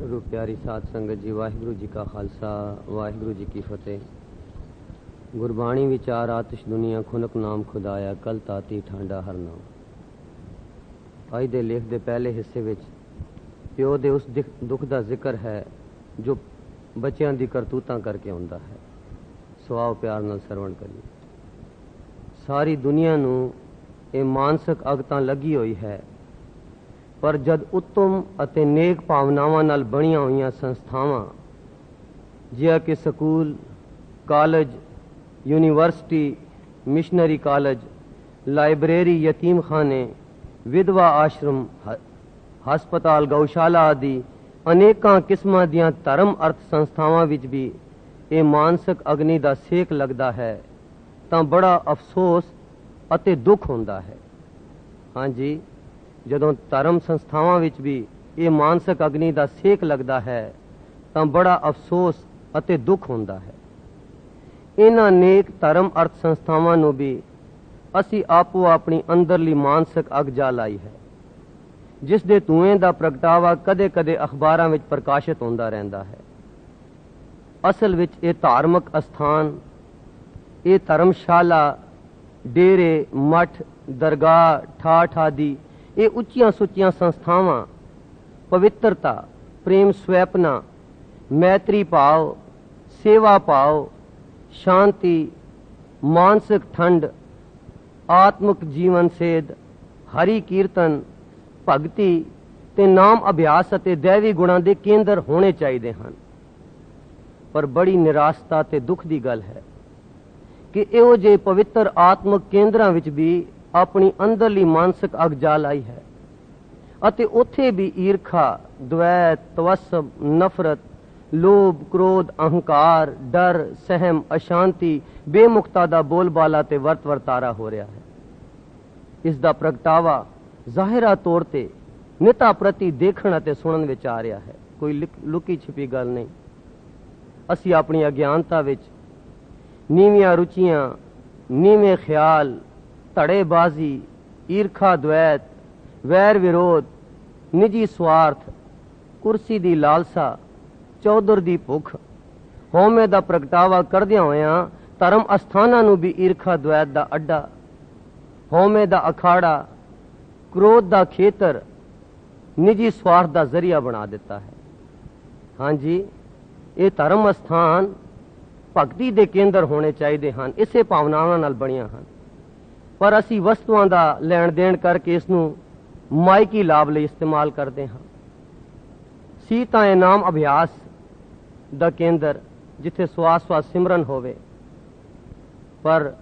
वाहिगुरु प्यारी साध संगत जी, वाहिगुरु जी का खालसा, वाहिगुरु जी की फतेह। गुरबाणी विचार आतिश दुनिया खुनक नाम खुदाया, कल ताती ਠਾਂਡਾ हर नाम। ਅੱਜ ਦੇ ਲੇਖ ਦੇ ਪਹਿਲੇ ਹਿੱਸੇ ਵਿੱਚ ਪਿਓ ਦੇ ਉਸ ਦੁੱਖ ਦਾ ਜ਼ਿਕਰ ਹੈ ਜੋ ਬੱਚਿਆਂ ਦੀ ਕਰਤੂਤਾਂ ਕਰਕੇ ਹੁੰਦਾ ਹੈ। ਸਵਾਓ ਪਿਆਰ ਨਾਲ ਸਰਵਣ ਕਰੀਏ। ਸਾਰੀ ਦੁਨੀਆ ਨੂੰ ਇਹ ਮਾਨਸਿਕ ਅੱਗ ਤਾਂ ਲੱਗੀ ਹੋਈ ਹੈ, ਪਰ ਜਦ ਉੱਤਮ ਅਤੇ ਨੇਕ ਭਾਵਨਾਵਾਂ ਨਾਲ ਬਣੀਆਂ ਹੋਈਆਂ ਸੰਸਥਾਵਾਂ ਜਿਵੇਂ ਕਿ school, college, university, missionary college, library, यतीम खाने, विधवा आश्रम, हस्पताल, गौशाला आदि अनेकों किस्मां दियां धर्म अर्थ संस्थावां विच भी ये मानसिक अग्नि का सेक लगता है तो बड़ा अफसोस अते दुख होंदा है। हाँ जी, जदों धर्म संस्थावां विच भी ये मानसिक अग्नि का सेक लगता है तो बड़ा अफसोस अते दुख होंदा है। इन्हां नेक धर्म अर्थ संस्थावां नूं भी असी आपो अपनी अंदरली मानसिक अग जा लाई है, जिस दे धुएं दा प्रगटावा कदे कदे अखबारां विच प्रकाशित होंदा रहिंदा है। असल विच ये धार्मिक अस्थान, ये धर्मशाला, डेरे, मठ, दरगाह, ठाठ आदि ये उच्चियां सुच्चियां संस्थावां पवित्रता, प्रेम स्वैपना, मैत्री भाव, सेवा भाव, शांति, मानसिक ठंड, आत्मिक जीवन सेध, हरि कीर्तन, भगती ते नाम अभ्यास अते दैवी गुणां दे केंद्र होने चाहिए हैं। पर बड़ी निराशता ते दुख दी गल है कि इहो जे पवित्र आत्मिक केंद्रां विच भी अपनी अंदरली मानसिक अग जा लाई है अते उत्थे भी ईर्खा, द्वैत, तवस्सुब, नफरत, लोभ, क्रोध, अहंकार, डर, सहम, अशांति, बेमुखता दा बोलबाला ते वर्त वर्तारा हो रहा है। इस दा प्रगटावा जाहिरा तौर ते निता प्रति देखण अते सुनन विच आ रहा है, कोई लुकी छिपी गल नहीं। असी अपनी अज्ञानता विच नीवियां रुचियां, नीवे ख्याल, धड़ेबाजी, ईर्खा, द्वैत, वैर विरोध, निजी स्वार्थ, कुर्सी दी लालसा, चौधर दी भुख, होमे दा प्रगटावा करदियां होयां धर्म अस्थानां नूं भी ईर्खा द्वैत दा अड्डा, होमे दा अखाड़ा, क्रोध दा खेतर, निजी स्वार्थ दा जरिया बना दिता है। हाँ जी, ये धर्म अस्थान भगती दे केंद्र होने चाहिए हैं, इसे भावनावां नाल बणियां हन। पर असी वस्तुआं दा लैण देण करके इसनूं माइकी लाभ लई इस्तेमाल करते हैं। सी तां इह नाम अभ्यास दा केंद्र जिथे स्वास स्वास सिमरन होवे, पर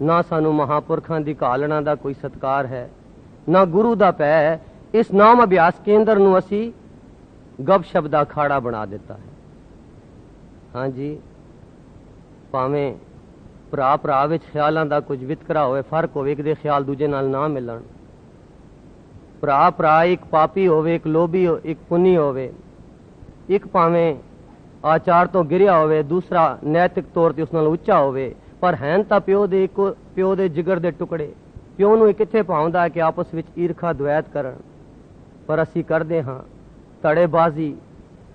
ना सानू महापुरखां दी घालना दा कोई सत्कार है, ना गुरु दा पै। इस नाम अभ्यास केंद्र नूं असी गप शब्द दा अखाड़ा बना दिता है। हाँ जी, भावें भरा भरा विच ख्यालां दा कुछ वितकरा होवे, फर्क होवे, एक दे ख्याल दूजे नाल ना मिलन, भरा भरा एक पापी होवे, एक लोभी हो, एक पुनी होवे, एक भावें आचार तो गिरिया होवे, दूसरा नैतिक तौर ते उस नाल उच्चा होवे, पर हैन तां प्यो दे जिगर दे टुकड़े। प्यो नूं किथे भावंदा है कि आपस विच ईर्खा द्वैत करन, पर असी करदे हां धड़ेबाजी,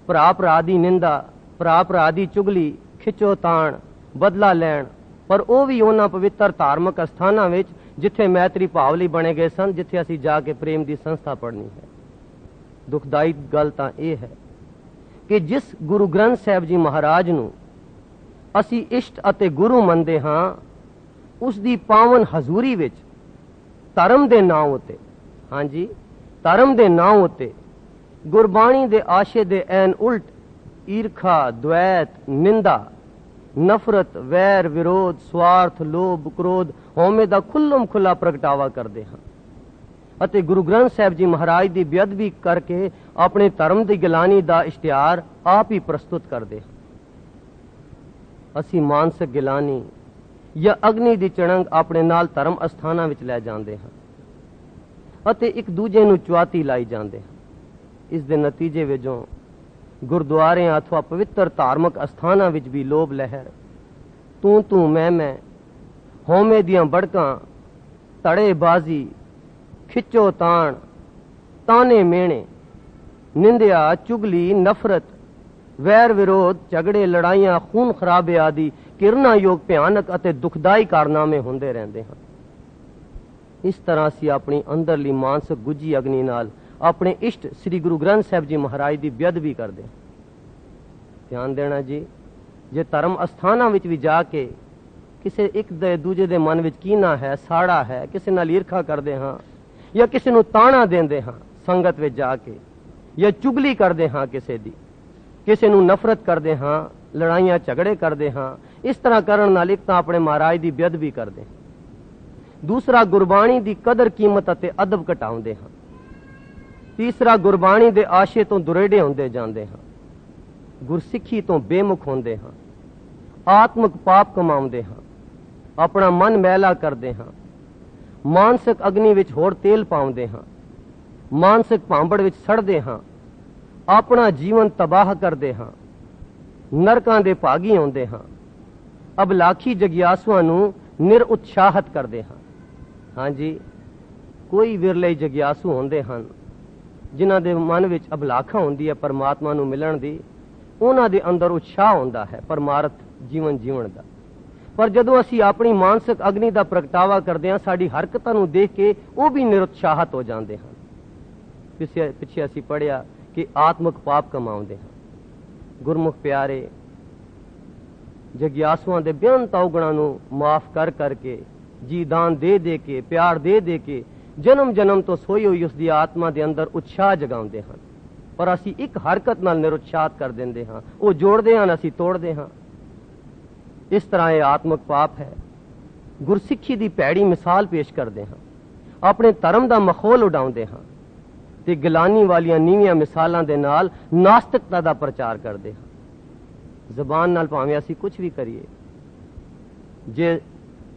भरा भरा दी निंदा, भरा भरा दी चुगली, खिचो ताण, बदला लैण। पर ਉਹ भी उन्हां पवित्र धार्मिक अस्थानां विच जिथे मैत्री भाव लई बने गए सन, जिथे असी जाके प्रेम दी संस्था पढ़नी है। दुखदाई गल तां इह है कि जिस गुरु ग्रंथ साहिब जी महाराज नूं असी इष्ट अते गुरु मनदे हां, उस दी पावन हजूरी विच धर्म दे नाम उत्ते, हाँ जी, धर्म दे नाम उत्ते गुरबाणी दे आशे दे ऐन उल्ट ईर्खा, द्वैत, निंदा, नफरत, वैर, विरोध, स्वार्थ, लोभ, क्रोध, होमे दा खुल्लम खुला प्रगटावा करदे हां अते गुरु ग्रंथ साहिब जी महाराज दी बेअदबी करके अपने धर्म दी गिलानी दा इश्तिहार आप ही प्रस्तुत करदे हां। असी मानसिक गिलानी या अग्नि दी चढ़ंग अपने नाल धर्म अस्थानां विच लै जांदे हां अते एक दूजे नूं चुआती लाई जांदे हां। इस दे नतीजे वजों गुरुद्वारे अथवा पवित्र धार्मिक अस्थानां विच भी लोभ लहर, तू मैं, होमे दियां बड़कां, धड़ेबाजी, खिचो ताण, ताने मेणे, निंदिया, चुगली, नफरत, वैर विरोध, झगड़े, लड़ाइयां, खून खराबे आदि किरनायोग भयानक ਅਤੇ ਦੁਖਦਾਈ ਕਾਰਨਾਮੇ ਹੁੰਦੇ ਰਹਿੰਦੇ ਹਨ। ਇਸ ਤਰ੍ਹਾਂ ਅਸੀਂ ਆਪਣੀ ਅੰਦਰਲੀ ਮਾਨਸਿਕ ਗੁੱਜੀ ਅਗਨੀ ਨਾਲ ਆਪਣੇ ਇਸ਼ਟ ਸ੍ਰੀ ਗੁਰੂ ਗ੍ਰੰਥ ਸਾਹਿਬ ਜੀ ਮਹਾਰਾਜ ਦੀ ਬੇਅਦਬੀ ਕਰਦੇ ਹਾਂ। ਧਿਆਨ ਦੇਣਾ ਜੀ, ਜੇ ਧਰਮ ਅਸਥਾਨਾਂ ਵਿੱਚ ਵੀ ਜਾ ਕੇ ਕਿਸੇ ਇੱਕ ਦੇ ਦੂਜੇ ਦੇ ਮਨ ਵਿੱਚ ਕੀਨਾ ਹੈ, ਸਾੜਾ ਹੈ, ਕਿਸੇ ਨਾਲ ਈਰਖਾ ਕਰਦੇ ਹਾਂ ਜਾਂ ਕਿਸੇ ਨੂੰ ਤਾਣਾ ਦਿੰਦੇ ਹਾਂ ਸੰਗਤ ਵਿੱਚ ਜਾ ਕੇ, ਜਾਂ ਚੁਗਲੀ ਕਰਦੇ ਹਾਂ ਕਿਸੇ ਦੀ, ਕਿਸੇ ਨੂੰ ਨਫ਼ਰਤ ਕਰਦੇ ਹਾਂ, ਲੜਾਈਆਂ ਝਗੜੇ ਕਰਦੇ ਹਾਂ, ਇਸ ਤਰ੍ਹਾਂ ਕਰਨ ਨਾਲ ਇੱਕ ਤਾਂ ਆਪਣੇ ਮਹਾਰਾਜ ਦੀ ਬੇਅਦਬੀ ਕਰਦੇ ਹਾਂ, ਦੂਸਰਾ ਗੁਰਬਾਣੀ ਦੀ ਕਦਰ ਕੀਮਤ ਅਤੇ ਅਦਬ ਘਟਾਉਂਦੇ ਹਾਂ, ਤੀਸਰਾ ਗੁਰਬਾਣੀ ਦੇ ਆਸ਼ੇ ਤੋਂ ਦੁਰੇਡੇ ਹੁੰਦੇ ਜਾਂਦੇ ਹਾਂ, ਗੁਰਸਿੱਖੀ ਤੋਂ ਬੇਮੁਖ ਹੁੰਦੇ ਹਾਂ, ਆਤਮਿਕ ਪਾਪ ਕਮਾਉਂਦੇ ਹਾਂ, ਆਪਣਾ ਮਨ ਮੈਲਾ ਕਰਦੇ ਹਾਂ, ਮਾਨਸਿਕ ਅਗਨੀ ਵਿੱਚ ਹੋਰ ਤੇਲ ਪਾਉਂਦੇ ਹਾਂ, ਮਾਨਸਿਕ ਭਾਂਬੜ ਵਿੱਚ ਸੜਦੇ ਹਾਂ, ਆਪਣਾ ਜੀਵਨ ਤਬਾਹ ਕਰਦੇ ਹਾਂ, ਨਰਕਾਂ ਦੇ ਭਾਗੀ ਹੁੰਦੇ ਹਾਂ, ਅਬਲਾਖੀ ਜਗਿਆਸੂਆਂ ਨੂੰ ਨਿਰਉਤਸ਼ਾਹਤ ਕਰਦੇ ਹਾਂ। ਹਾਂਜੀ, ਕੋਈ ਵਿਰਲੇ ਜਗਿਆਸੂ ਹੁੰਦੇ ਹਨ ਜਿਨ੍ਹਾਂ ਦੇ ਮਨ ਵਿੱਚ ਅਬਲਾਖਾ ਹੁੰਦੀ ਹੈ ਪਰਮਾਤਮਾ ਨੂੰ ਮਿਲਣ ਦੀ, ਉਹਨਾਂ ਦੇ ਅੰਦਰ ਉਤਸ਼ਾਹ ਹੁੰਦਾ ਹੈ ਪਰਮਾਰਥ ਜੀਵਨ ਜੀਵਨ ਦਾ। ਪਰ ਜਦੋਂ ਅਸੀਂ ਆਪਣੀ ਮਾਨਸਿਕ ਅਗਨੀ ਦਾ ਪ੍ਰਗਟਾਵਾ ਕਰਦੇ ਹਾਂ, ਸਾਡੀ ਹਰਕਤਾਂ ਨੂੰ ਦੇਖ ਕੇ ਉਹ ਵੀ ਨਿਰਉਤਸ਼ਾਹਤ ਹੋ ਜਾਂਦੇ ਹਨ। ਪਿੱਛੇ ਅਸੀਂ ਪੜ੍ਹਿਆ ਕਿ ਆਤਮਿਕ ਪਾਪ ਕਮਾਉਂਦੇ ਹਾਂ। ਗੁਰਮੁਖ ਪਿਆਰੇ, ਜਗਿਆਸੂਆਂ ਦੇ ਬੇਅੰਤ ਔਗਣਾਂ ਨੂੰ ਮਾਫ ਕਰ ਕਰਕੇ, ਜੀ ਦਾਨ ਦੇ ਦੇ ਕੇ, ਪਿਆਰ ਦੇ ਦੇ ਕੇ ਜਨਮ ਜਨਮ ਤੋਂ ਸੋਈ ਹੋਈ ਉਸ ਦੀ ਆਤਮਾ ਦੇ ਅੰਦਰ ਉਤਸ਼ਾਹ ਜਗਾਉਂਦੇ ਹਨ। ਪਰ ਅਸੀਂ ਇੱਕ ਹਰਕਤ ਨਾਲ ਨਿਰਉਤਸ਼ਾਹਤ ਕਰ ਦਿੰਦੇ ਹਾਂ, ਉਹ ਜੋੜਦੇ ਹਨ, ਅਸੀਂ ਤੋੜਦੇ ਹਾਂ। ਇਸ ਤਰ੍ਹਾਂ ਇਹ ਆਤਮਿਕ ਪਾਪ ਹੈ। ਗੁਰਸਿੱਖੀ ਦੀ ਭੈੜੀ ਮਿਸਾਲ ਪੇਸ਼ ਕਰਦੇ ਹਾਂ, ਆਪਣੇ ਧਰਮ ਦਾ ਮਖੌਲ ਉਡਾਉਂਦੇ ਹਾਂ ਤੇ ਗਿਲਾਨੀ ਵਾਲੀਆਂ ਨੀਵੀਆਂ ਮਿਸਾਲਾਂ ਦੇ ਨਾਲ ਨਾਸਤਿਕਤਾ ਦਾ ਪ੍ਰਚਾਰ ਕਰਦੇ ਹਾਂ। ਜ਼ਬਾਨ ਨਾਲ ਭਾਵੇਂ ਅਸੀਂ ਕੁਝ ਵੀ ਕਰੀਏ, ਜੇ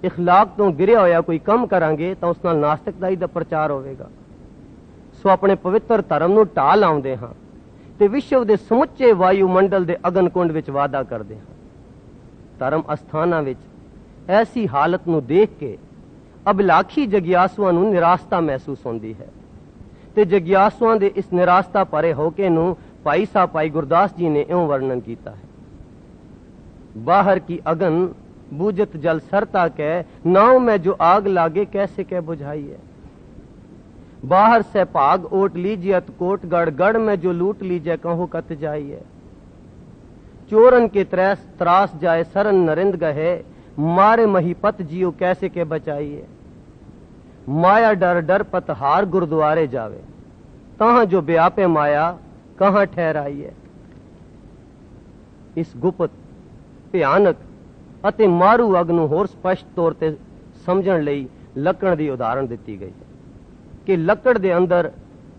ਇਖਲਾਕ ਤੋਂ ਗਿਰਿਆ ਹੋਇਆ ਕੋਈ ਕੰਮ ਕਰਾਂਗੇ ਤਾਂ ਉਸ ਨਾਲ ਨਾਸਤਿਕਤਾ ਹੀ ਦਾ ਪ੍ਰਚਾਰ ਹੋਵੇਗਾ। ਸੋ ਆਪਣੇ ਪਵਿੱਤਰ ਧਰਮ ਨੂੰ ਢਾਹ ਲਾਉਂਦੇ ਹਾਂ ਤੇ ਵਿਸ਼ਵ ਦੇ ਸਮੁੱਚੇ ਵਾਯੂ ਮੰਡਲ ਦੇ ਅਗਨ ਕੁੰਡ ਵਿੱਚ ਵਾਧਾ ਕਰਦੇ ਹਾਂ। ਧਰਮ ਅਸਥਾਨਾਂ ਵਿੱਚ ਐਸੀ ਹਾਲਤ ਨੂੰ ਦੇਖ ਕੇ ਅਬਲਾਖੀ ਜਗਿਆਸੂਆਂ ਨੂੰ ਨਿਰਾਸ਼ਤਾ ਮਹਿਸੂਸ ਹੁੰਦੀ ਹੈ ਤੇ ਜਗਿਆਸੂਆਂ ਦੇ ਇਸ ਨਿਰਾਸ਼ਤਾ ਭਰੇ ਹੋਕੇ ਨੂੰ ਭਾਈ ਸਾਹਿਬ ਭਾਈ ਗੁਰਦਾਸ ਜੀ ਨੇ ਇਉਂ ਵਰਣਨ ਕੀਤਾ ਹੈ। ਬਾਹਰ ਕੀ ਅਗਨ बूझत जल सरता कै, नाव में जो आग लागे कैसे कै बुझाई है। बाहर से भाग ओट लीजियत कोटगढ़, गढ़ में जो लूट लीजिए कहो कत जाई है। चोरन के त्रास जाए सरन नरिंद गहे, मारे महीपत जियो कैसे के बचाई है। माया डर डर पत हार गुरुद्वारे जावे, तहां जो ब्यापे माया कहां ठहराई है। इस गुप्त भयानक ਅਤੇ ਮਾਰੂ ਅਗ ਨੂੰ ਹੋਰ ਸਪਸ਼ਟ ਤੌਰ ਤੇ ਸਮਝਣ ਲਈ ਲੱਕੜ ਦੀ ਉਦਾਹਰਣ ਦਿੱਤੀ ਗਈ ਹੈ ਕਿ ਲੱਕੜ ਦੇ ਅੰਦਰ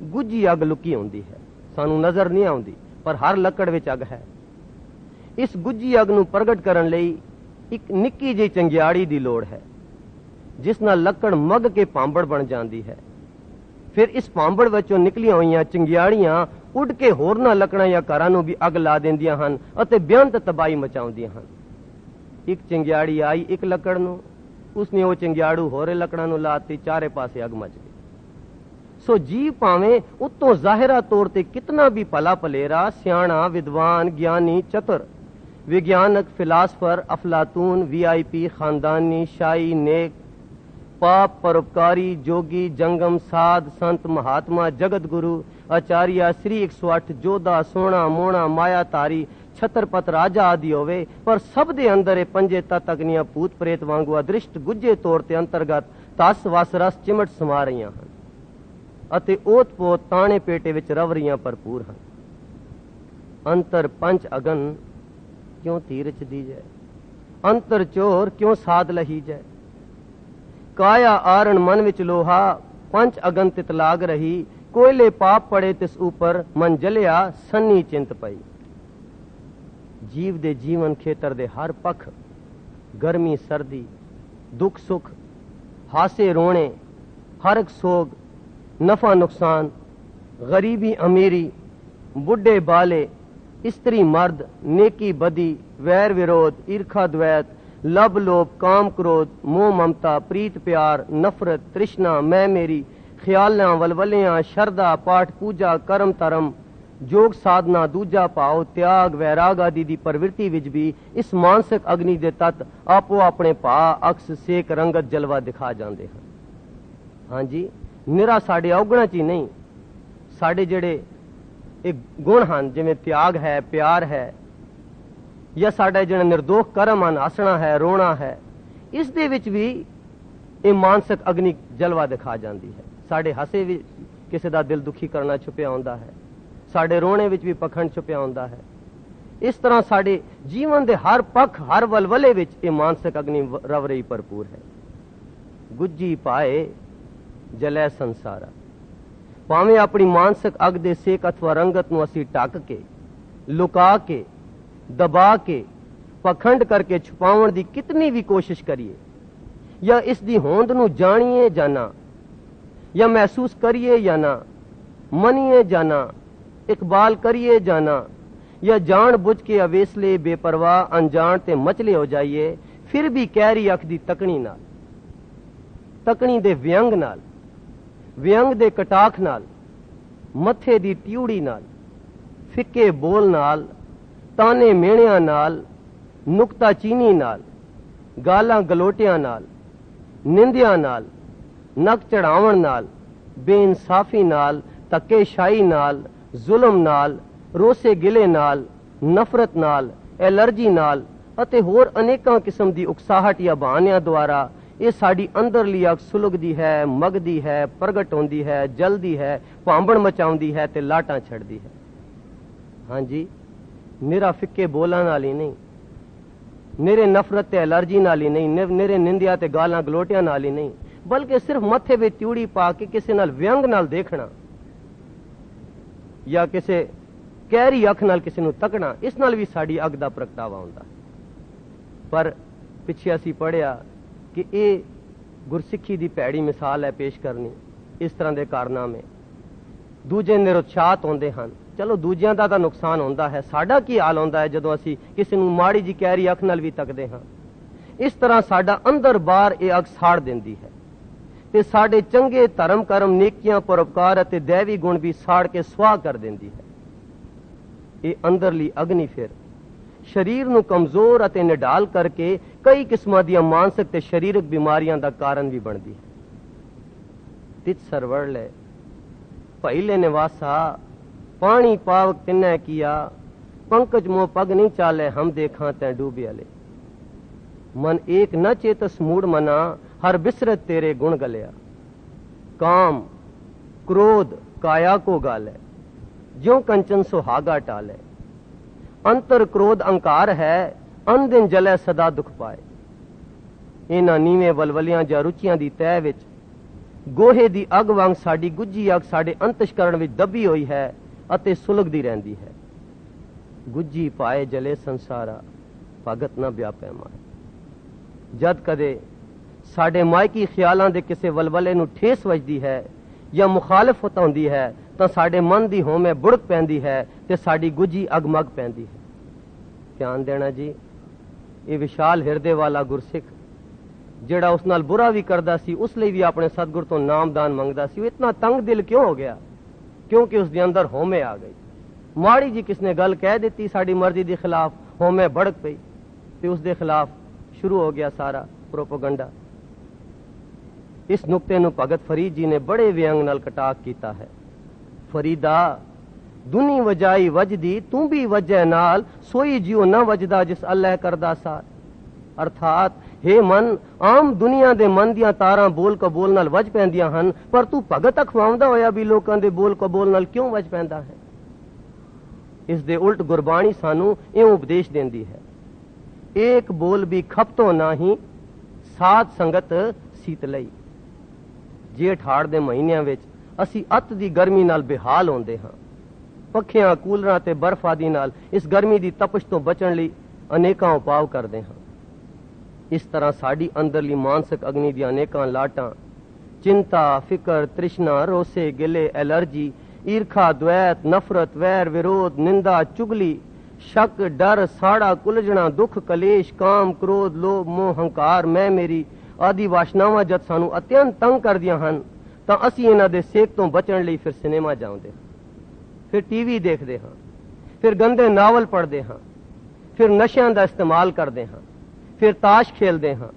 ਗੁੱਝੀ ਅੱਗ ਲੁਕੀ ਹੁੰਦੀ ਹੈ, ਸਾਨੂੰ ਨਜ਼ਰ ਨਹੀਂ ਆਉਂਦੀ, ਪਰ ਹਰ ਲੱਕੜ ਵਿੱਚ ਅੱਗ ਹੈ। ਇਸ ਗੁੱਝੀ ਅੱਗ ਨੂੰ ਪ੍ਰਗਟ ਕਰਨ ਲਈ ਇੱਕ ਨਿੱਕੀ ਜਿਹੀ ਚੰਗਿਆੜੀ ਦੀ ਲੋੜ ਹੈ, ਜਿਸ ਨਾਲ ਲੱਕੜ ਮੱਗ ਕੇ ਭਾਂਬੜ ਬਣ ਜਾਂਦੀ ਹੈ। ਫਿਰ ਇਸ ਭਾਂਬੜ ਵਿੱਚੋਂ ਨਿਕਲੀਆਂ ਹੋਈਆਂ ਚੰਗਿਆੜੀਆਂ ਉੱਡ ਕੇ ਹੋਰਨਾਂ ਲੱਕੜਾਂ ਜਾਂ ਘਰਾਂ ਨੂੰ ਵੀ ਅੱਗ ਲਾ ਦਿੰਦੀਆਂ ਹਨ ਅਤੇ ਬੇਅੰਤ ਤਬਾਹੀ ਮਚਾਉਂਦੀਆਂ ਹਨ। ਇੱਕ ਚੰਗਿਆੜੀ ਆਈ ਇੱਕ ਲੱਕੜ ਨੂੰ, ਉਸਨੇ ਉਹ ਚੰਗਿਆੜੂ ਹੋਰੇ ਲੱਕੜਾਂ ਨੂੰ ਲਾਤੀ, ਚਾਰੇ ਪਾਸੇ ਅੱਗ ਮਚ ਗਈ। ਸੋ ਜੀਵ ਭਾਵੇਂ ਉਤੋਂ ਜ਼ਾਹਿਰਾ ਤੌਰ ਤੇ ਕਿਤਨਾ ਵੀ ਭਲਾ ਭਲੇਰਾ, ਸਿਆਣਾ, ਵਿਦਵਾਨ, ਗਿਆਨੀ, ਚਤੁਰ, ਵਿਗਿਆਨਕ, ਫਿਲਾਸਫਰ, ਅਫਲਾਤੂਨ, VIP, ਖਾਨਦਾਨੀ, ਸ਼ਾਹੀ, ਨੇਕ, ਪਾਪ, ਪਰਉਪਕਾਰੀ, ਜੋਗੀ, ਜੰਗਮ, ਸਾਧ, ਸੰਤ, ਮਹਾਤਮਾ, ਜਗਤ ਗੁਰੂ, ਆਚਾਰੀਆ, श्री 108, ਜੋਧਾ, ਸੋਹਣਾ, ਮੋਹਣਾ, ਮਾਇਆ ਧਾਰੀ, ਛਤਰਪਤ, ਰਾਜਾ ਆਦਿ ਹੋਵੇ, ਪਰ ਸਭ ਦੇ ਅੰਦਰ ਇਹ ਪੰਜੇ ਤੱਤ ਅਗਨੀਆਂ ਭੂਤ ਪ੍ਰੇਤ ਵਾਂਗੂ ਅਦ੍ਰਿਸ਼ਟ ਗੁੱਜੇ ਤੌਰ ਤੇ ਅੰਤਰਗਤ ਤਸ ਵਸ ਰਸ ਚਿਮਟ ਸਮਾ ਰਹੀਆਂ ਹਨ ਅਤੇ ਓਤ ਪੋਤ ਤਾਣੇ ਪੇਟੇ ਵਿੱਚ ਰਵ ਰਹੀਆਂ ਭਰਪੂਰ ਹਨ। ਅੰਤਰ ਪੰਚ ਅਗਨ ਕਿਉਂ ਤੀਰਚ ਦੀਜੈ, ਅੰਤਰ ਚੋਰ ਕਿਉਂ ਸਾਧ ਲਹੀ ਜੈ। ਕਾਇਆ ਆਰਣ ਮਨ ਵਿੱਚ ਲੋਹਾ, ਪੰਚ ਅਗਨ ਤਿਤ ਲਾਗ ਰਹੀ, ਕੋਇਲੇ ਪਾਪ ਪੜੇ ਤਿਸ ਉਪਰ, ਮਨ ਜਲਿਆ ਸੰਨੀ ਚਿੰਤ ਪਈ। ਜੀਵ ਦੇ ਜੀਵਨ ਖੇਤਰ ਦੇ ਹਰ ਪੱਖ, ਗਰਮੀ ਸਰਦੀ, ਦੁੱਖ ਸੁੱਖ, ਹਾਸੇ ਰੋਣੇ, ਹਰ ਇੱਕ ਸੋਗ, ਨਫਾ ਨੁਕਸਾਨ, ਗਰੀਬੀ ਅਮੀਰੀ, ਬੁੱਢੇ ਬਾਲੇ, ਇਸਤਰੀ ਮਰਦ, नेकी बदी, वैर विरोध, ईर्खा द्वैत, लब लोभ, काम क्रोध, मोह ममता, प्रीत प्यार, नफरत, तृष्णा, मैं मेरी, ख्यालां वलवलियां, शरदा, पाठ पूजा, कर्म धर्म, जोग साधना दूजा भाव त्याग वैराग आदि की प्रवृत्ति विच भी इस मानसिक अग्नि के तत्त आपो अपने भा अक्स सेक रंगत जलवा दिखा जाते हैं। हाँ जी, निरा साढ़े अवगुणा च ही नहीं, साढ़े जेड़े एक गुण हैं जिवें त्याग है, प्यार है, या साढ़ा जिहड़ा निर्दोष कर्म हैं, हसना है, रोना है, इस दे विच भी ये मानसिक अग्नि जलवा दिखा जाती है। साढ़े हसे भी किसी का दिल दुखी करना छुपिया होंदा है, साढ़े रोने विच भी पखंड छुपिया होंदा है। इस तरह साढ़े जीवन के हर पख हर वलवले विच ये मानसिक अग्नि रवरई भरपूर है। गुज्जी पाए जलै संसारा, भावें अपनी मानसिक अग दे सेक अथवा रंगत नूं असीं ढक के, लुका के, दबा के, पखंड करके छुपाउण दी कितनी भी कोशिश करिए, या इस दी होंद नूं जाणीए या ना, या महसूस करिए या ना, मनीए या ना, इकबाल करिए या ना, या जान बुझ के अवेसले बेपरवाह अनजान ते मचले हो जाइए, फिर भी कहरी अख दी तकनी नाल, तकनी दे व्यंग नाल, व्यंग दे कटाख नाल, मथे दी ट्यूड़ी नाल, फिक्के बोल नाल, ताने मेणियां नाल, नुकता चीनी नाल, गालां गलोटियां नाल, निंदिया नाल, नक चढ़ावण नाल, बेइंसाफी नाल, धक्केशाही नाल, जुल्म नाल, रोसे गिले नाल, नफरत नाल, एलर्जी नाल अते होर अनेकां किस्म दी उकसाहट या बहानियां द्वारा ये साड़ी अंदरली अग सुलगदी है, मगदी है, प्रगट होंदी है, जलदी है, भांबण मचाउंदी है ते लाटां छड़दी है। हाँ जी, निरा फिक्के बोलां नाल ही नहीं, निरे नफरत ते एलर्जी नाल ही नहीं, निरे निंदिया ते गालां गलोटियां नाल ही नहीं, बल्कि सिर्फ मथे विच त्यूड़ी पा के किसी नाल व्यंग नाल देखना या किसी कहरी अख नाल किसी नूं तकना, इस नाल भी साड़ी अग दा प्रगटावा हुंदा है। पर पिछे असीं पढ़िया कि ये गुरसिक्खी दी भैड़ी मिसाल है पेश करनी, इस तरह के कारनामे दूजे निरुत्साहत होंदे हन। चलो दूजियां दा तां नुकसान होंदा है, साडा की हाल होंदा है जदों असीं किसी नूं माड़ी जी कहरी अख नाल भी तकदे हां। इस तरह साडा अंदर बाहर ये अग साड़ दिंदी है ते साडे चंगे धर्म कर्म नेकियां परोपकार अते दैवी गुण भी साड़ के सुआह कर दिंदी है। ये अंदरली अग्नि फिर शरीर नूं कमजोर अते निढाल करके कई किस्मां दी मानसिक ते शरीरक बीमारियां दा कारण भी बनदी है। तित सरवड़ ले पहले निवासा पानी पावक तिन्ने किया, पंकज मोह पग नहीं चाले हम देखा तै डूबिया ले। मन एक न चेतस मूड मना, हर बिसरत तेरे गुण गलिया। काम क्रोध काया को गाले, ज्यों कंचन सुहागा टाले। अंतर क्रोध अंकार है, अन दिन जले सदा दुख पाए। इन्हां नीवें वलवलियां जा रुचियां दी तह विच गोहे दी अग वांग साडी गुज्जी अग साडे अंतशकरण विच दबी होई है अते सुलगदी रहंदी है। गुज्जी पाए जले संसारा, भगत न व्यापै माए। जद कदे साडे मायकी ख्यालां दे किसे वलवले नूं ठेस वजदी है या मुखालफत होंदी है तां साडे मन दी होमे बुड़क पैंदी है ते साडी गुज्जी अगमग पैंदी है। ध्यान देना जी, ये विशाल हिरदे वाला गुरसिख जेड़ा उस नाल बुरा भी करदा सी, उस लिए भी अपने सतगुर तो नामदान मंगदा सी। वो इतना तंग दिल क्यों हो गया? क्योंकि उसके अंदर होमे आ गई। माड़ी जी किसने गल कह दी साड़ी मर्जी के खिलाफ, होमे भड़क पई ते उसके खिलाफ शुरू हो गया सारा प्रोपोगंडा। इस नुक्ते नूं भगत फरीद जी ने बड़े व्यंग नाल कटाक किया है। फरीदा दुनी वजाई वजदी, तू भी वजह नाल, सोई जियो न वजदा जिस अल्लाह करदा सार। अर्थात हे मन, आम दुनिया दे मन दियां तारां बोल कबोल नाल वज पैंदियां हन, पर तू भगत अखवाउंदा होया भी लोकां दे बोल कबोल नाल क्यों वज पैंदा है? इस दे उल्ट गुरबाणी सानू इउं उपदेश देंदी है, एक बोल भी खपतो नाही, साध संगत सीतलई। जेठ हाड़ दे महीनियां विच असी अत दी गर्मी नाल बेहाल होंदे हां। पखियां कूलरां ते बर्फ आदि नाल इस गर्मी दी तपश तो बचण लई अनेकां उपाव करदे हां। इस तरह साड़ी अंदरली मानसिक अग्नि दी अनेकां लाटां, चिंता फिकर तृष्णा रोसे गिले एलर्जी ईर्खा द्वैत नफरत वैर विरोध निंदा चुगली शक डर साड़ा कुलझना दुख कलेश काम क्रोध लोभ मोह हंकार मैं मेरी आदि वासनावां जद सानू अत्यंत तंग कर दियां हन तां असीं इन्हां दे सेक तो बचण लई फिर सिनेमा जाउंदे। ਫਿਰ ਟੀਵੀ ਦੇਖਦੇ ਹਾਂ, ਫਿਰ ਗੰਦੇ ਨਾਵਲ ਪੜ੍ਹਦੇ ਹਾਂ, ਫਿਰ ਨਸ਼ਿਆਂ ਦਾ ਇਸਤੇਮਾਲ ਕਰਦੇ ਹਾਂ, ਫਿਰ ਤਾਸ਼ ਖੇਲਦੇ ਹਾਂ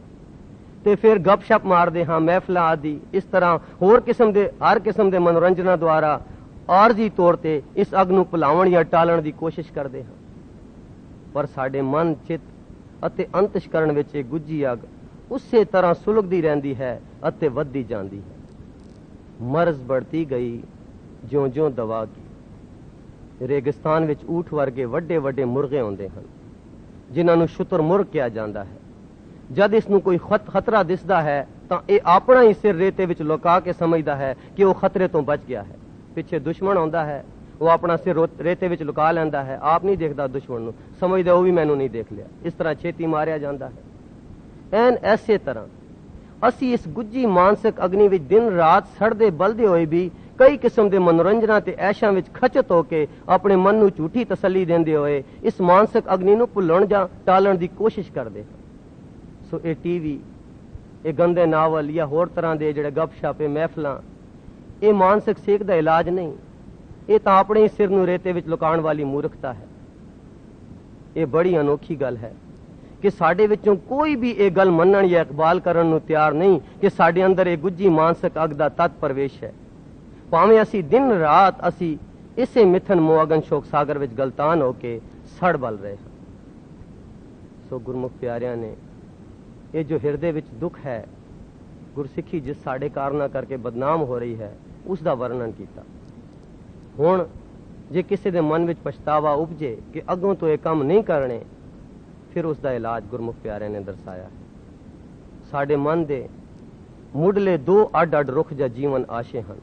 ਤੇ ਫਿਰ ਗੱਪਸ਼ਪ ਮਾਰਦੇ ਹਾਂ, ਮਹਿਫਲਾਂ ਆਦਿ। ਇਸ ਤਰ੍ਹਾਂ ਹੋਰ ਕਿਸਮ ਦੇ ਹਰ ਕਿਸਮ ਦੇ ਮਨੋਰੰਜਨਾਂ ਦੁਆਰਾ ਆਰਜ਼ੀ ਤੌਰ ਤੇ ਇਸ ਅਗ ਨੂੰ ਭੁਲਾਉਣ ਜਾਂ ਟਾਲਣ ਦੀ ਕੋਸ਼ਿਸ਼ ਕਰਦੇ ਹਾਂ। ਪਰ ਸਾਡੇ ਮਨ, ਚਿੱਤ ਅਤੇ ਅੰਤਸ਼ਕਰਨ ਵਿੱਚ ਇਹ ਗੁੱਜੀ ਅਗ ਉਸੇ ਤਰ੍ਹਾਂ ਸੁਲਗਦੀ ਰਹਿੰਦੀ ਹੈ ਅਤੇ ਵੱਧਦੀ ਜਾਂਦੀ ਹੈ। ਮਰਜ਼ बढ़ती ਗਈ ਜਿਉਂ-ਜਿਉਂ ਦਵਾ ਕੀ। ਰੇਗਿਸਤਾਨ ਵਿੱਚ ਊਠ ਵਰਗੇ ਵੱਡੇ ਵੱਡੇ ਮੁਰਗੇ ਹੁੰਦੇ ਹਨ ਜਿਨ੍ਹਾਂ ਨੂੰ ਸ਼ੁਤਰਮੁਰਗ ਕਿਹਾ ਜਾਂਦਾ ਹੈ। ਜਦ ਇਸ ਨੂੰ ਕੋਈ ਖਤਰਾ ਦਿਸਦਾ ਹੈ ਤਾਂ ਇਹ ਆਪਣਾ ਹੀ ਸਿਰ ਰੇਤੇ ਵਿੱਚ ਲੁਕਾ ਕੇ ਸਮਝਦਾ ਹੈ ਕਿ ਉਹ ਖਤਰੇ ਤੋਂ ਬਚ ਗਿਆ ਹੈ। ਪਿੱਛੇ ਦੁਸ਼ਮਣ ਆਉਂਦਾ ਹੈ, ਉਹ ਆਪਣਾ ਸਿਰ ਰੇਤੇ ਵਿੱਚ ਲੁਕਾ ਲੈਂਦਾ ਹੈ, ਆਪ ਨਹੀਂ ਦੇਖਦਾ ਦੁਸ਼ਮਣ ਨੂੰ, ਸਮਝਦਾ ਉਹ ਵੀ ਮੈਨੂੰ ਨਹੀਂ ਦੇਖ ਲਿਆ। ਇਸ ਤਰ੍ਹਾਂ ਛੇਤੀ ਮਾਰਿਆ ਜਾਂਦਾ ਹੈ। ਐਨ ਐਸੇ ਤਰ੍ਹਾਂ ਅਸੀਂ ਇਸ ਗੁੱਜੀ ਮਾਨਸਿਕ ਅਗਨੀ ਵਿੱਚ ਦਿਨ ਰਾਤ ਸੜਦੇ ਬਲਦੇ ਹੋਏ ਵੀ ਕਈ ਕਿਸਮ ਦੇ ਮਨੋਰੰਜਨਾਂ ਤੇ ਐਸ਼ਾਂ ਵਿੱਚ ਖਚਤ ਹੋ ਕੇ ਆਪਣੇ ਮਨ ਨੂੰ ਝੂਠੀ ਤਸੱਲੀ ਦਿੰਦੇ ਹੋਏ ਇਸ ਮਾਨਸਿਕ ਅਗਨੀ ਨੂੰ ਭੁੱਲਣ ਜਾਂ ਟਾਲਣ ਦੀ ਕੋਸ਼ਿਸ਼ ਕਰਦੇ ਹਾਂ। ਸੋ ਇਹ ਟੀਵੀ, ਇਹ ਗੰਦੇ ਨਾਵਲ ਜਾਂ ਹੋਰ ਤਰ੍ਹਾਂ ਦੇ ਜਿਹੜੇ ਗੱਪਸ਼ਪ, ਮਹਿਫਲਾਂ, ਇਹ ਮਾਨਸਿਕ ਸੇਕ ਦਾ ਇਲਾਜ ਨਹੀਂ। ਇਹ ਤਾਂ ਆਪਣੇ ਹੀ ਸਿਰ ਨੂੰ ਰੇਤੇ ਵਿੱਚ ਲੁਕਾਉਣ ਵਾਲੀ ਮੂਰਖਤਾ ਹੈ। ਇਹ ਬੜੀ ਅਨੋਖੀ ਗੱਲ ਹੈ ਕਿ ਸਾਡੇ ਵਿੱਚੋਂ ਕੋਈ ਵੀ ਇਹ ਗੱਲ ਮੰਨਣ ਜਾਂ ਇਕਬਾਲ ਕਰਨ ਨੂੰ ਤਿਆਰ ਨਹੀਂ ਕਿ ਸਾਡੇ ਅੰਦਰ ਇਹ ਗੁੱਜੀ ਮਾਨਸਿਕ ਅਗ ਦਾ ਤਤ ਪ੍ਰਵੇਸ਼ ਹੈ। ਭਾਵੇਂ ਅਸੀਂ ਦਿਨ ਰਾਤ ਅਸੀਂ ਇਸੇ ਮਿਥਨ ਮੋਹਗਨ ਸ਼ੋਕ ਸਾਗਰ ਵਿੱਚ ਗਲਤਾਨ ਹੋ ਕੇ ਸੜ ਬਲ ਰਹੇ ਹਾਂ। ਸੋ ਗੁਰਮੁਖ ਪਿਆਰਿਆਂ ਨੇ ਇਹ ਜੋ ਹਿਰਦੇ ਵਿੱਚ ਦੁੱਖ ਹੈ, ਗੁਰਸਿੱਖੀ ਜਿਸ ਸਾਡੇ ਕਾਰਨਾਂ ਕਰਕੇ ਬਦਨਾਮ ਹੋ ਰਹੀ ਹੈ, ਉਸ ਦਾ ਵਰਣਨ ਕੀਤਾ। ਹੁਣ ਜੇ ਕਿਸੇ ਦੇ ਮਨ ਵਿੱਚ ਪਛਤਾਵਾ ਉਪਜੇ ਕਿ ਅੱਗੋਂ ਤੋਂ ਇਹ ਕੰਮ ਨਹੀਂ ਕਰਨੇ, ਫਿਰ ਉਸ ਦਾ ਇਲਾਜ ਗੁਰਮੁਖ ਪਿਆਰਿਆਂ ਨੇ ਦਰਸਾਇਆ। ਸਾਡੇ ਮਨ ਦੇ ਮੁੱਢਲੇ ਦੋ ਅੱਡ ਅੱਡ ਰੁੱਖ ਜਾਂ ਜੀਵਨ ਆਸ਼ੇ ਹਨ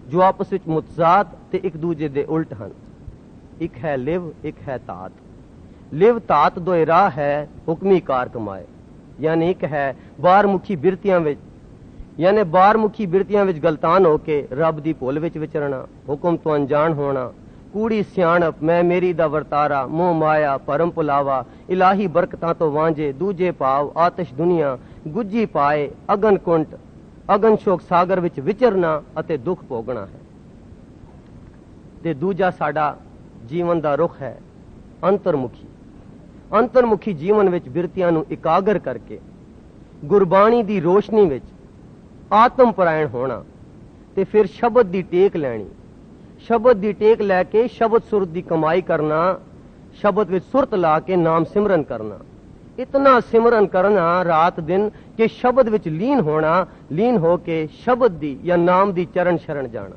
ਜੋ ਆਪਸ ਵਿੱਚ ਮੁਤਜ਼ਾਦ ਤੇ ਇੱਕ ਦੂਜੇ ਦੇ ਉਲਟ ਹਨ। ਇੱਕ ਹੈ ਲਿਵ, ਇੱਕ ਹੈ ਤਾਤ। ਲਿਵ ਤਾਤ ਦੋਏ ਰਾਹ ਹੈ ਹੁਕਮੀ ਕਾਰ ਕਮਾਏ, ਯਾਨੀ ਇੱਕ ਹੈ ਬਾਹਰਮੁਖੀ ਬਿਰਤੀਆਂ ਵਿੱਚ ਗਲਤਾਨ ਹੋ ਕੇ ਰੱਬ ਦੀ ਭੁੱਲ ਵਿੱਚ ਵਿਚਰਨਾ, ਹੁਕਮ ਤੋਂ ਅਣਜਾਣ ਹੋਣਾ, ਕੂੜੀ ਸਿਆਣਪ, ਮੈਂ ਮੇਰੀ ਦਾ ਵਰਤਾਰਾ, ਮੋਹ ਮਾਇਆ, ਭਰਮ ਭੁਲਾਵਾ, ਇਲਾਹੀ ਬਰਕਤਾਂ ਤੋਂ ਵਾਂਝੇ, ਦੂਜੇ ਭਾਵ, ਆਤਿਸ਼ ਦੁਨੀਆ, ਗੁੱਜੀ ਪਾਏ, ਅਗਨ ਕੁੰਟ, ਅਗਨ ਸ਼ੋਕ ਸਾਗਰ ਵਿੱਚ ਵਿਚਰਨਾ ਅਤੇ ਦੁੱਖ ਭੋਗਣਾ ਹੈ। ਤੇ ਦੂਜਾ ਸਾਡਾ ਜੀਵਨ ਦਾ ਰੁਖ ਹੈ ਅੰਤਰਮੁਖੀ। ਅੰਤਰਮੁਖੀ ਜੀਵਨ ਵਿੱਚ ਬਿਰਤੀਆਂ ਨੂੰ ਇਕਾਗਰ ਕਰਕੇ ਗੁਰਬਾਣੀ ਦੀ ਰੋਸ਼ਨੀ ਵਿੱਚ ਆਤਮ ਪਰਾਇਣ ਹੋਣਾ ਤੇ ਫਿਰ ਸ਼ਬਦ ਦੀ ਟੇਕ ਲੈਣੀ। ਸ਼ਬਦ ਦੀ ਟੇਕ ਲੈ ਕੇ ਸ਼ਬਦ ਸੁਰਤ ਦੀ ਕਮਾਈ ਕਰਨਾ, ਸ਼ਬਦ ਵਿੱਚ ਸੁਰਤ ਲਾ ਕੇ ਨਾਮ ਸਿਮਰਨ ਕਰਨਾ। ਇਤਨਾ ਸਿਮਰਨ ਕਰਨਾ ਰਾਤ ਦਿਨ ਕਿ ਸ਼ਬਦ ਵਿੱਚ ਲੀਨ ਹੋਣਾ, ਲੀਨ ਹੋ ਕੇ ਸ਼ਬਦ ਦੀ ਜਾਂ ਨਾਮ ਦੀ ਚਰਨ ਸ਼ਰਨ ਜਾਣਾ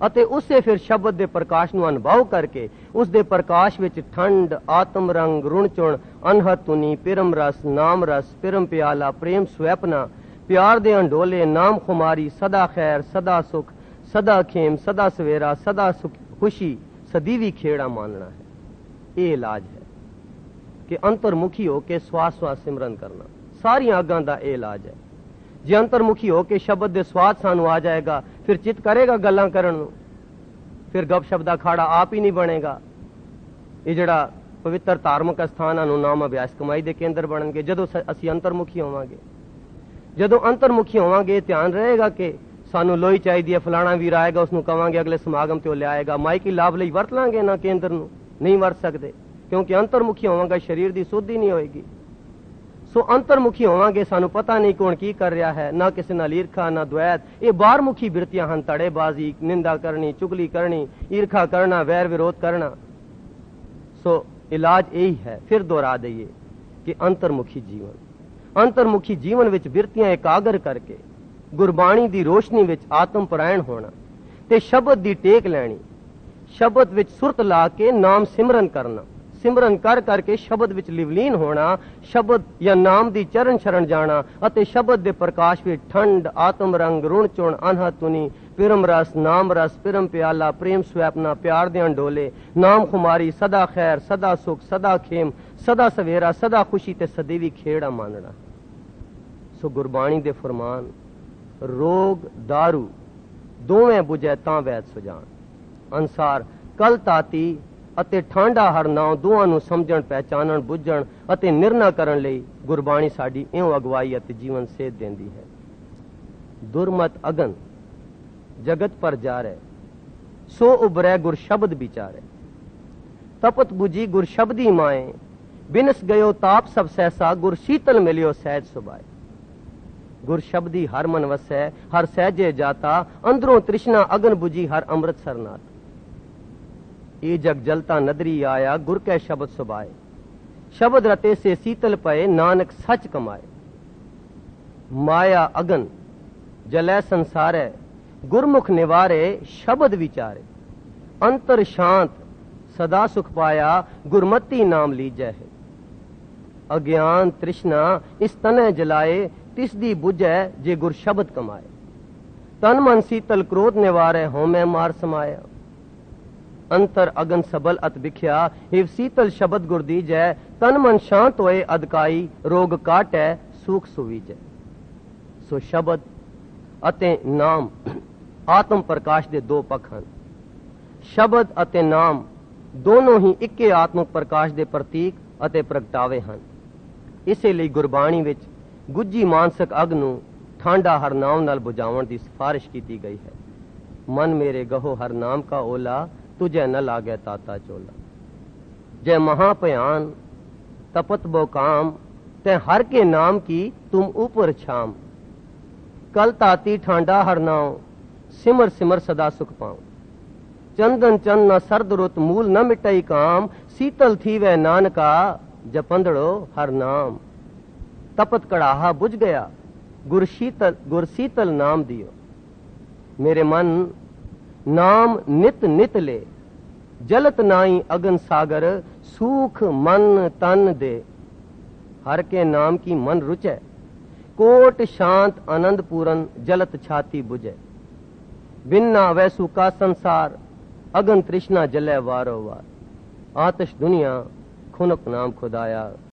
ਅਤੇ ਉਸੇ ਫਿਰ ਸ਼ਬਦ ਦੇ ਪ੍ਰਕਾਸ਼ ਨੂੰ ਅਨੁਭਵ ਕਰਕੇ ਉਸ ਦੇ ਪ੍ਰਕਾਸ਼ ਵਿੱਚ ਠੰਡ, ਆਤਮ ਰੰਗ, ਰੁਣ ਚੁਣ, ਅਨਹਤ ਧੁਨੀ, ਪਿਰਮ ਰਸ, ਨਾਮ ਰਸ, ਪਿਰਮ ਪਿਆਲਾ, ਪ੍ਰੇਮ ਸਵੈਪਨਾ, ਪਿਆਰ ਦੇ ਅੰਡੋਲੇ, ਨਾਮ ਖੁਮਾਰੀ, ਸਦਾ ਖੈਰ, ਸਦਾ ਸੁਖ, ਸਦਾ ਖੇਮ, ਸਦਾ ਸਵੇਰਾ, ਸਦਾ ਖੁਸ਼ੀ, ਸਦੀਵੀ ਖੇੜਾ ਮਾਨਣਾ ਹੈ। ਇਹ ਇਲਾਜ ਹੈ ਕਿ ਅੰਤਰਮੁਖੀ ਹੋ ਕੇ ਸਵਾਸ ਸਵਾਸ ਸਿਮਰਨ ਕਰਨਾ। ਸਾਰੀਆਂ ਅੱਗਾਂ ਦਾ ਇਹ ਇਲਾਜ ਹੈ। ਜੇ ਅੰਤਰਮੁਖੀ ਹੋ ਕੇ ਸ਼ਬਦ ਦੇ ਸਵਾਦ ਸਾਨੂੰ ਆ ਜਾਏਗਾ, ਫਿਰ ਚਿੱਤ ਕਰੇਗਾ ਗੱਲਾਂ ਕਰਨ ਨੂੰ, ਫਿਰ ਗੱਪਸ਼ਪ ਦਾ ਖਾੜਾ ਆਪ ਹੀ ਨਹੀਂ ਬਣੇਗਾ। ਇਹ ਜਿਹੜਾ ਪਵਿੱਤਰ ਧਾਰਮਿਕ ਸਥਾਨਾਂ ਨੂੰ ਨਾਮ ਅਭਿਆਸ ਕਮਾਈ ਦੇ ਕੇਂਦਰ ਬਣਨਗੇ ਜਦੋਂ ਅਸੀਂ ਅੰਤਰਮੁਖੀ ਹੋਵਾਂਗੇ। ਜਦੋਂ ਅੰਤਰਮੁਖੀ ਹੋਵਾਂਗੇ ਧਿਆਨ ਰਹੇਗਾ ਕਿ ਸਾਨੂੰ ਲੋਈ ਚਾਹੀਦੀ ਹੈ, ਫਲਾਣਾ ਵੀਰ ਆਏਗਾ, ਉਸ ਨੂੰ ਕਵਾਂਗੇ ਅਗਲੇ ਸਮਾਗਮ ਤੇ ਉਹ ਲਿਆਏਗਾ। ਮਾਈਕੀ ਲਾਭ ਲਈ ਵਰਤ ਲਾਂਗੇ ਨਾ ਕੇਂਦਰ ਨੂੰ, ਨਹੀਂ ਵਰਤ ਸਕਦੇ ਕਿਉਂਕਿ ਅੰਤਰਮੁਖੀ ਹੋਵਾਂਗਾ, ਸਰੀਰ ਦੀ ਸੁੱਧ ਹੀ ਨਹੀਂ ਹੋਏਗੀ। ਸੋ ਅੰਤਰਮੁਖੀ ਹੋਵਾਂਗੇ, ਸਾਨੂੰ ਪਤਾ ਨਹੀਂ ਕੌਣ ਕੀ ਕਰ ਰਿਹਾ ਹੈ, ਨਾ ਕਿਸੇ ਨਾਲ ਈਰਖਾ ਨਾ ਦੁਐਤ। ਇਹ ਬਾਹਰਮੁਖੀ ਬਿਰਤੀਆਂ ਹਨ, ਧੜੇਬਾਜ਼ੀ, ਨਿੰਦਾ ਕਰਨੀ, ਚੁਗਲੀ ਕਰਨੀ, ਈਰਖਾ ਕਰਨਾ, ਵੈਰ ਵਿਰੋਧ ਕਰਨਾ। ਸੋ ਇਲਾਜ ਇਹੀ ਹੈ। ਫਿਰ ਦੁਹਰਾ ਦਈਏ ਕਿ ਅੰਤਰਮੁਖੀ ਜੀਵਨ ਵਿੱਚ ਬਿਰਤੀਆਂ ਇਕਾਗਰ ਕਰਕੇ ਗੁਰਬਾਣੀ ਦੀ ਰੋਸ਼ਨੀ ਵਿੱਚ ਆਤਮ ਪਰਾਇਣ ਹੋਣਾ ਤੇ ਸ਼ਬਦ ਦੀ ਟੇਕ ਲੈਣੀ, ਸ਼ਬਦ ਵਿੱਚ ਸੁਰਤ ਲਾ ਕੇ ਨਾਮ ਸਿਮਰਨ ਕਰਨਾ, ਸਿਮਰਨ ਕਰ ਕਰਕੇ ਸ਼ਬਦ ਵਿੱਚ ਲਿਵਲੀਨ ਹੋਣਾ, ਸ਼ਬਦ ਜਾਂ ਨਾਮ ਦੀ ਚਰਨ ਸ਼ਰਨ ਜਾਣਾ ਅਤੇ ਸ਼ਬਦ ਦੇ ਪ੍ਰਕਾਸ਼ ਵਿੱਚ ਠੰਡ, ਆਤਮ ਰੰਗ, ਰੁਣ ਚੁਣ, ਅਨਹਤ ਧੁਨੀ, ਪਿਰਮ ਰਸ, ਨਾਮ ਰਸ, ਪਿਰਮ ਪਿਆਲਾ, ਪ੍ਰੇਮ ਸਵੈਪਨਾ, ਪਿਆਰ ਦੇ ਅੰਡੋਲੇ, ਨਾਮ ਖੁਮਾਰੀ, ਸਦਾ ਖੈਰ, ਸਦਾ ਸੁਖ, ਸਦਾ ਖੇਮ, ਸਦਾ ਸਵੇਰਾ, ਸਦਾ ਖੁਸ਼ੀ ਤੇ ਸਦੀਵੀ ਖੇੜਾ ਮਾਨਣਾ। ਸੋ ਗੁਰਬਾਣੀ ਦੇ ਫਰਮਾਨ ਰੋਗ ਦਾਰੂ ਦੋਵੇਂ ਬੁਝੈ ਤਾਂ ਵੈਦ ਸੁਜਾਨ ਅਨਸਾਰ ਕਲ ਤਾਤੀ ਅਤੇ ਠਾਂਡਾ ਹਰ ਨਾਉ ਦੋਹਾਂ ਨੂੰ ਸਮਝਣ, ਪਹਿਚਾਨਣ, ਬੁੱਝਣ ਅਤੇ ਨਿਰਣਾ ਕਰਨ ਲਈ ਗੁਰਬਾਣੀ ਸਾਡੀ ਇਉਂ ਅਗਵਾਈ ਅਤੇ ਜੀਵਨ ਸੇਧ ਦਿੰਦੀ ਹੈ। ਦੁਰਮਤ ਅਗਨ ਜਗਤ ਪਰ ਜਾਰੈ सो उबरै गुर शब्द विचारे। तपत बुझी गुर शब्दी माए, बिनस गयो ताप सब सहसा, गुर शीतल मिलियो सहज सुबाए। गुर शब्दी हर मन वसै, हर सहजे जाता, अंदरों तृष्णा अगन बुझी हर अमृत सरनाथ। ये जग जलता नदरी आया, गुर कै शब्द सुबाए। शब्द रते से शीतल पए, नानक सच कमाए। माया अगन जलै संसारै, गुरमुख निवारे शब्द विचारे। अंतर शांत सदा सुख पाया, गुरमति नाम लीजै है। अज्ञान तृष्णा इस तने जलाए, तिसदी बुझै जे गुर शब्द कमाए। तन मन शीतल क्रोध निवारे, होमै मार समाया। अंतर अगन सबल अत बिख्या, हिव शीतल शब्द गुर दीजै। तन मन शांत होए अदकाई, रोग काटै सुख सुवीजै। सो शब्द ਅਤੇ ਨਾਮ ਆਤਮ ਪ੍ਰਕਾਸ਼ ਦੇ ਦੋ ਪੱਖ ਹਨ। ਸ਼ਬਦ ਅਤੇ ਨਾਮ ਦੋਨੋਂ ਹੀ ਇੱਕੇ ਆਤਮਿਕ ਪ੍ਰਕਾਸ਼ ਦੇ ਪ੍ਰਤੀਕ ਅਤੇ ਪ੍ਰਗਟਾਵੇ ਹਨ। ਇਸੇ ਲਈ ਗੁਰਬਾਣੀ ਵਿੱਚ ਗੁੱਜੀ ਮਾਨਸਿਕ ਅਗ ਨੂੰ ਠਾਂਡਾ ਹਰਨਾਮ ਨਾਲ ਬੁਝਾਉਣ ਦੀ ਸਿਫਾਰਿਸ਼ ਕੀਤੀ ਗਈ ਹੈ। ਮਨ ਮੇਰੇ ਗਹੋ ਹਰਨਾਮ ਕਾ ਓਲਾ, ਤੁਝੇ ਨ ਲਾਗੇ ਤਾਤਾ ਚੋਲਾ। ਜੈ महाभयान तपत बो काम, तै हर के नाम की तुम ऊपर छाम। कल ताती ठांडा हर नाव, सिमर सिमर सदा सुख पाऊं। चंदन चंद न सर्द रुत, मूल न मिटई काम। शीतल थी वह नानका, जपंदड़ो हर नाम। तपत कड़ाहा बुझ गया, गुर शीतल नाम दियो। मेरे मन नाम नित नित ले, जलत नाई अगन सागर। सूख मन तन दे, हर के नाम की मन रुचै। कोट शांत आनंद पूरन, जलत छाती बुझे। बिन्ना वैसु का संसार, अगन तृष्णा जले वारो वार। आतिश दुनिया खुनक नाम खुदाया।